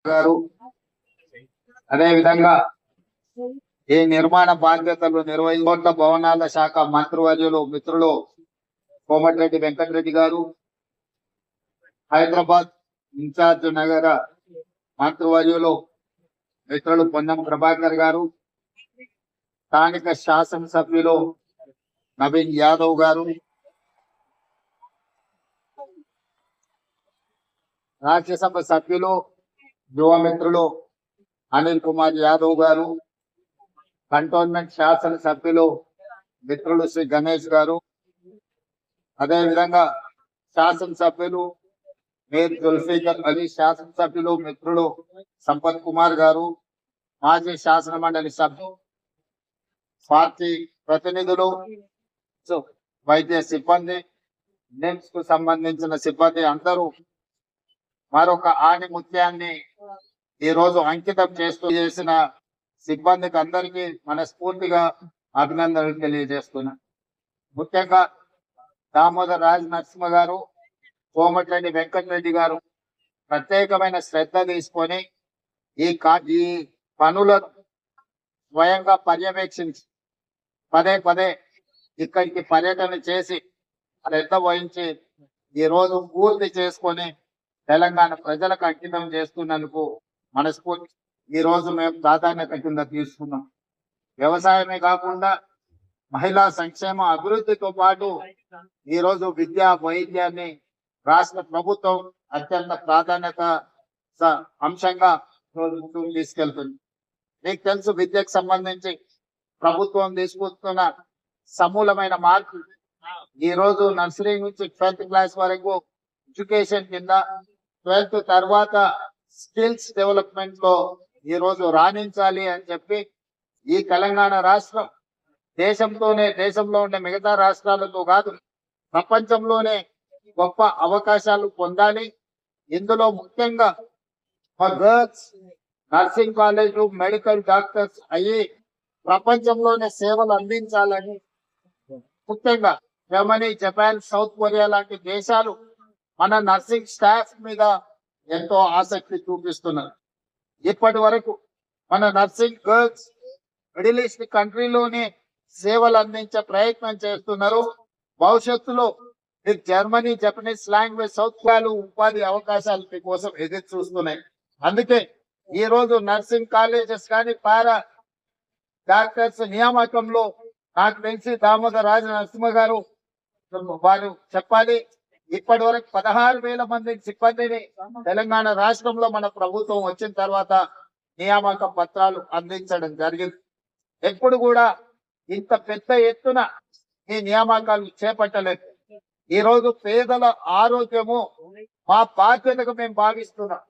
గారు అదే విధంగా ఈ నిర్మాణ బాధ్యతలు నిర్వహించ భవనాల శాఖ మంత్రివర్యులు మిత్రులు కోమటిరెడ్డి వెంకటరెడ్డి గారు, హైదరాబాద్ ఇన్ఛార్జ్ నగర మంత్రివర్యులు మిత్రులు పొన్నం ప్రభాకర్ గారు, స్థానిక శాసనసభ్యులు నవీన్ యాదవ్ గారు, రాజ్యసభ సభ్యులు యువ మిత్రులు అనిల్ కుమార్ యాదవ్ గారు, కంటోన్మెంట్ శాసన సభ్యులు మిత్రులు శ్రీ గణేష్ గారు, అదే విధంగా శాసనసభ్యులు మీర్ జుల్ఫికర్ అలీ, శాసనసభ్యులు మిత్రులు సంపత్ కుమార్ గారు, మాజీ శాసన మండలి సభ్యులు, పార్టీ ప్రతినిధులు, వైద్య సిబ్బంది, నిమ్స్ కు సంబంధించిన సిబ్బంది అందరూ మరొక ఆణిముత్యాన్ని ఈ రోజు అంకితం చేసిన సిబ్బందికి అందరికీ మనస్ఫూర్తిగా అభినందనలు తెలియజేస్తున్నా. ముఖ్యంగా దామోదర్ రాజ్ నరసింహ గారు, కోమటిరెడ్డి వెంకటరెడ్డి గారు ప్రత్యేకమైన శ్రద్ధ తీసుకొని ఈ పనులను స్వయంగా పర్యవేక్షించి పదే పదే ఇక్కడికి పర్యటన చేసి శ్రద్ధ వహించి ఈ రోజు పూర్తి చేసుకొని తెలంగాణ ప్రజలకు అంకితం చేస్తున్నందుకు మనస్ఫూర్తి ఈ రోజు మేము ప్రాధాన్యత కింద తీసుకున్నాం. వ్యవసాయమే కాకుండా మహిళా సంక్షేమ అభివృద్ధితో పాటు ఈ రోజు విద్యా వైద్యాన్ని రాష్ట్ర ప్రభుత్వం అత్యంత ప్రాధాన్యత అంశంగా తీసుకెళ్తుంది. మీకు తెలుసు, విద్యకు సంబంధించి ప్రభుత్వం తీసుకొస్తున్న సమూలమైన మార్పు ఈ రోజు నర్సరీ నుంచి 12th క్లాస్ వరకు ఎడ్యుకేషన్ కింద, 12th తర్వాత స్కిల్స్ డెవలప్మెంట్ లో ఈ రోజు రాణించాలి అని చెప్పి ఈ తెలంగాణ రాష్ట్రం దేశంలో ఉండే మిగతా రాష్ట్రాలతో కాదు, ప్రపంచంలోనే గొప్ప అవకాశాలు పొందాలి. ఇందులో ముఖ్యంగా girls nursing college, medical doctors అయ్యి ప్రపంచంలోనే సేవలు అందించాలని ముఖ్యంగా జర్మనీ, జపాన్, సౌత్ కొరియా లాంటి దేశాలు మన నర్సింగ్ స్టాఫ్ మీద ఎంతో ఆసక్తి చూపిస్తున్నారు. ఇప్పటి వరకు మన నర్సింగ్ గర్ల్స్ మిడిల్ ఈస్ట్ కంట్రీలోనే సేవలు అందించే ప్రయత్నం చేస్తున్నారు. భవిష్యత్తులో జర్మనీ, జపనీస్ లాంగ్వేజ్, సౌత్ కొరియాలు ఉపాధి అవకాశాల కోసం ఎదురు చూస్తున్నాయి. అందుకే ఈ రోజు నర్సింగ్ కాలేజెస్ కానీ పారా డాక్టర్స్ నియామకంలో నాకు తెలిసి దామోదర్ రాజ నరసింహ గారు వారు చెప్పాలి. ఇప్పటి వరకు 16,000 మంది సిబ్బందిని తెలంగాణ రాష్ట్రంలో మన ప్రభుత్వం వచ్చిన తర్వాత నియామక పత్రాలు అందించడం జరిగింది. ఎప్పుడు కూడా ఇంత పెద్ద ఎత్తున ఈ నియామకాలు చేపట్టలేదు. ఈ రోజు పేదల ఆరోగ్యము మా బాధ్యతగా మేము భావిస్తున్నాం.